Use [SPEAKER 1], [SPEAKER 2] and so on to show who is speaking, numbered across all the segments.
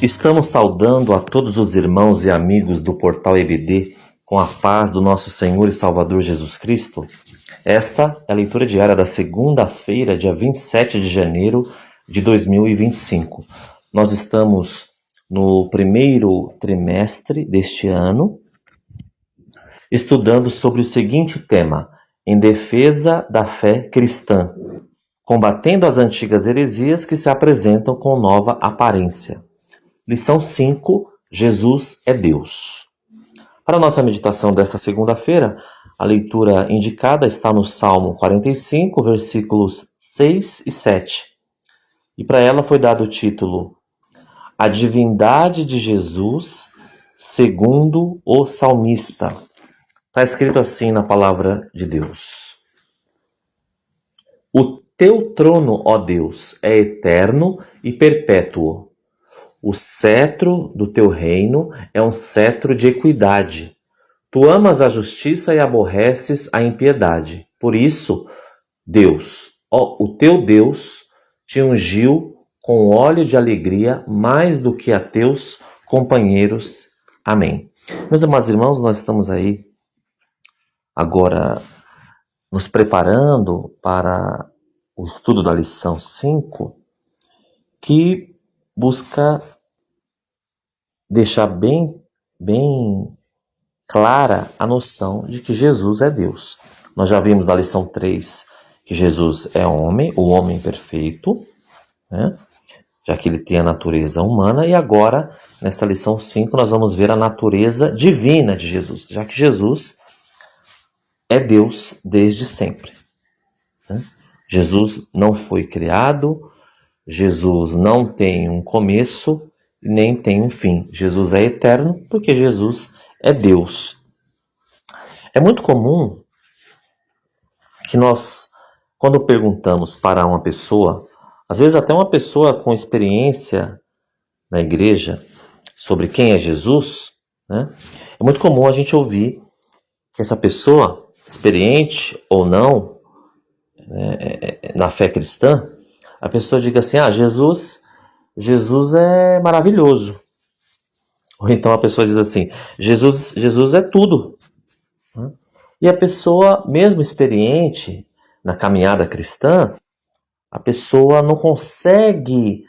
[SPEAKER 1] Estamos saudando a todos os irmãos e amigos do Portal EBD com a paz do nosso Senhor e Salvador Jesus Cristo. Esta é a leitura diária da segunda-feira, dia 27 de janeiro de 2025. Nós estamos no primeiro trimestre deste ano, estudando sobre o seguinte tema: em defesa da fé cristã, combatendo as antigas heresias que se apresentam com nova aparência. Lição 5, Jesus é Deus. Para a nossa meditação desta segunda-feira, a leitura indicada está no Salmo 45, versículos 6 e 7. E para ela foi dado o título A Divindade de Jesus segundo o Salmista. Está escrito assim na palavra de Deus: O teu trono, ó Deus, é eterno e perpétuo. O cetro do teu reino é um cetro de equidade. Tu amas a justiça e aborreces a impiedade. Por isso, Deus, o teu Deus, te ungiu com óleo de alegria mais do que a teus companheiros. Amém. Meus amados irmãos, nós estamos aí agora nos preparando para o estudo da lição 5, que busca deixar bem clara a noção de que Jesus é Deus. Nós já vimos na lição 3 que Jesus é homem, o homem perfeito, né? Já que ele tem a natureza humana, e agora, nessa lição 5, nós vamos ver a natureza divina de Jesus, já que Jesus é Deus desde sempre, né? Jesus não foi criado, Jesus não tem um começo, nem tem um fim. Jesus é eterno porque Jesus é Deus. É muito comum que nós, quando perguntamos para uma pessoa, às vezes até uma pessoa com experiência na igreja, sobre quem é Jesus, né? É muito comum a gente ouvir que essa pessoa, experiente ou não, na fé cristã, a pessoa diga assim: Jesus é maravilhoso. Ou então a pessoa diz assim: Jesus é tudo. E a pessoa, mesmo experiente na caminhada cristã, a pessoa não consegue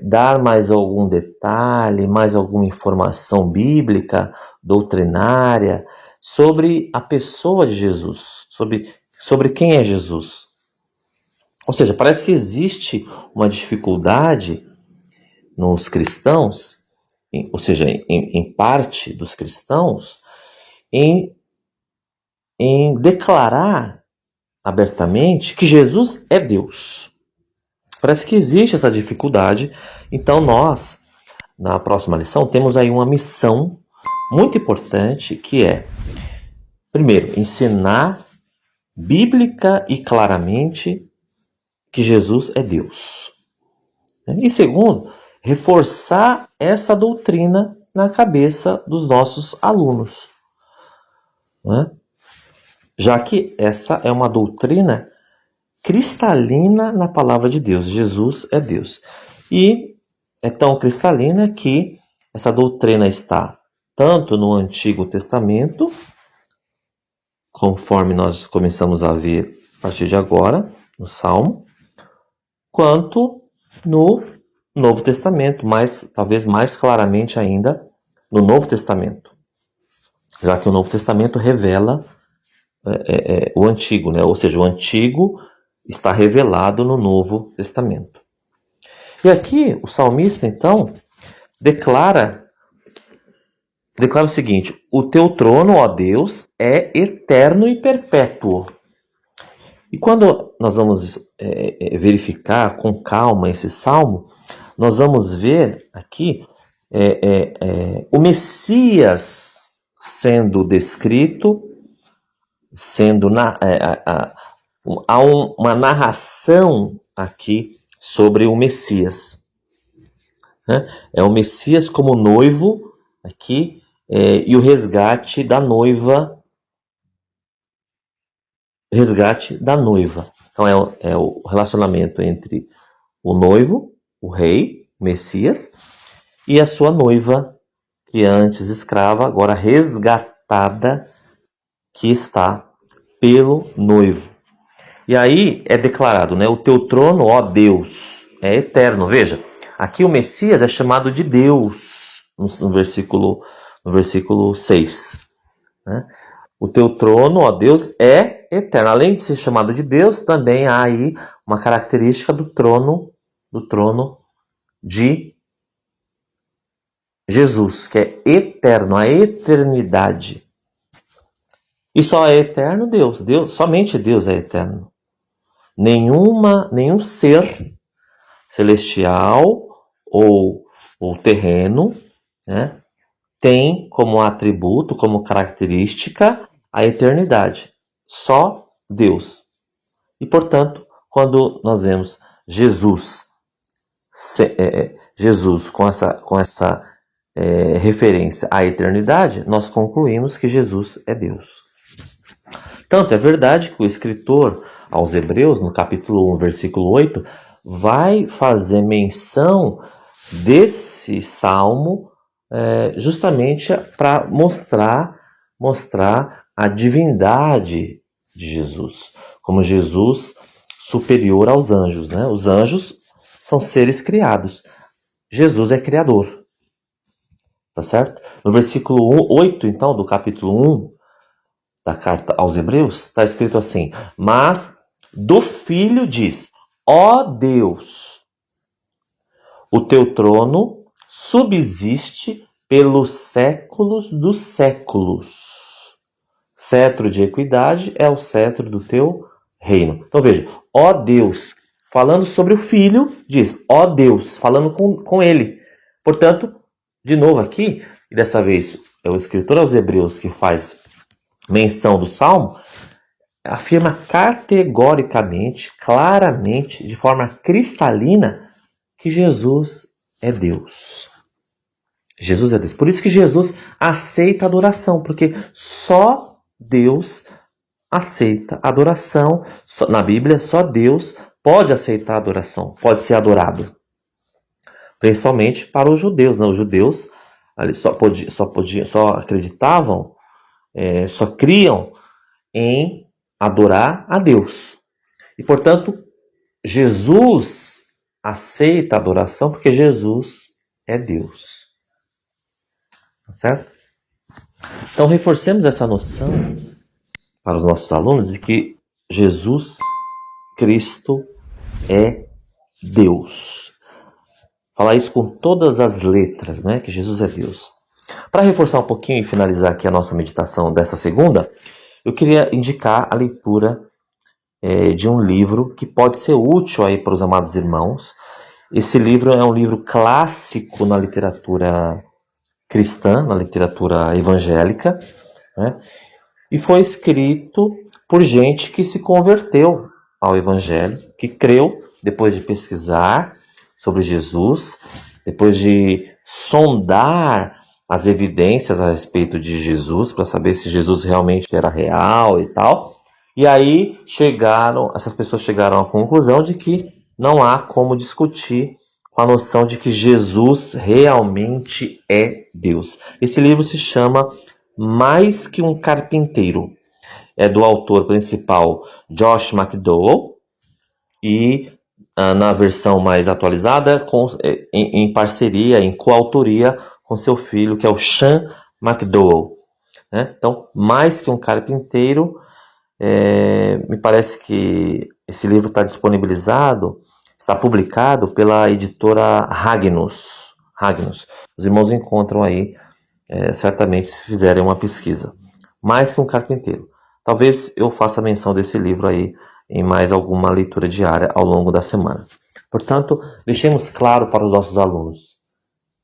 [SPEAKER 1] dar mais algum detalhe, mais alguma informação bíblica, doutrinária, sobre a pessoa de Jesus, sobre quem é Jesus. Ou seja, parece que existe uma dificuldade nos cristãos, ou seja, em parte dos cristãos, em declarar abertamente que Jesus é Deus. Parece que existe essa dificuldade. Então nós, na próxima lição, temos aí uma missão muito importante, que é, primeiro, ensinar bíblica e claramente que Jesus é Deus. E segundo, reforçar essa doutrina na cabeça dos nossos alunos, né? Já que essa é uma doutrina cristalina na palavra de Deus. Jesus é Deus. E é tão cristalina que essa doutrina está tanto no Antigo Testamento, conforme nós começamos a ver a partir de agora, no Salmo, quanto no Novo Testamento, talvez mais claramente ainda no Novo Testamento, já que o Novo Testamento revela o Antigo, né? Ou seja, o Antigo está revelado no Novo Testamento. E aqui o salmista, então, declara o seguinte: o teu trono, ó Deus, é eterno e perpétuo. E quando nós vamos verificar com calma esse salmo, nós vamos ver aqui o Messias sendo descrito, há uma narração aqui sobre o Messias, né? É o Messias como noivo aqui, e o resgate da noiva. Então é o relacionamento entre o noivo, o rei, o Messias, e a sua noiva, que antes escrava, agora resgatada, que está pelo noivo. E aí é declarado, né? O teu trono, ó Deus, é eterno. Veja, aqui o Messias é chamado de Deus, no versículo 6. Né? O teu trono, ó Deus, é eterno. Além de ser chamado de Deus, também há aí uma característica do trono de Jesus, que é eterno, a eternidade. E só é eterno Deus. Somente Deus é eterno. Nenhum ser celestial ou terreno, né, tem como atributo, como característica, a eternidade. Só Deus. E, portanto, quando nós vemos Jesus com essa referência à eternidade, nós concluímos que Jesus é Deus. Tanto é verdade que o escritor aos Hebreus, no capítulo 1, versículo 8, vai fazer menção desse salmo justamente para mostrar a divindade de Jesus, como Jesus superior aos anjos, né? Os anjos são seres criados. Jesus é criador. Tá certo? No versículo 8, então, do capítulo 1 da carta aos Hebreus, está escrito assim: mas do Filho diz, ó Deus, o teu trono subsiste pelos séculos dos séculos. Cetro de equidade é o cetro do teu reino. Então veja, ó Deus, falando sobre o Filho, diz, ó Deus, falando com ele. Portanto, de novo aqui, e dessa vez é o escritor aos Hebreus que faz menção do Salmo, afirma categoricamente, claramente, de forma cristalina, que Jesus é Deus. Jesus é Deus. Por isso que Jesus aceita adoração, porque só Deus aceita adoração. Na Bíblia, só Deus pode aceitar adoração, pode ser adorado. Principalmente para os judeus. Os judeus só acreditavam, só criam em adorar a Deus. E, portanto, Jesus aceita a adoração porque Jesus é Deus. Tá certo? Então, reforcemos essa noção para os nossos alunos de que Jesus Cristo é Deus. Falar isso com todas as letras, né? Que Jesus é Deus. Para reforçar um pouquinho e finalizar aqui a nossa meditação dessa segunda, eu queria indicar a leitura de um livro que pode ser útil aí para os amados irmãos. Esse livro é um livro clássico na literatura cristã, na literatura evangélica, né? E foi escrito por gente que se converteu ao evangelho, que creu depois de pesquisar sobre Jesus, depois de sondar as evidências a respeito de Jesus, para saber se Jesus realmente era real e tal. E aí essas pessoas chegaram à conclusão de que não há como discutir com a noção de que Jesus realmente é Deus. Esse livro se chama Mais que um Carpinteiro. É do autor principal Josh McDowell e na versão mais atualizada em parceria, em coautoria com seu filho, que é o Sean McDowell. Né? Então, Mais que um Carpinteiro, me parece que esse livro está publicado pela editora Ragnus. Os irmãos encontram aí, certamente, se fizerem uma pesquisa. Mais que um Carpinteiro. Talvez eu faça menção desse livro aí em mais alguma leitura diária ao longo da semana. Portanto, deixemos claro para os nossos alunos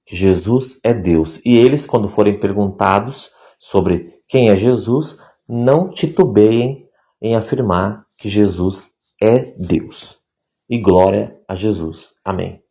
[SPEAKER 1] que Jesus é Deus. E eles, quando forem perguntados sobre quem é Jesus, não titubeiem em afirmar que Jesus é Deus. E glória a Jesus. Amém.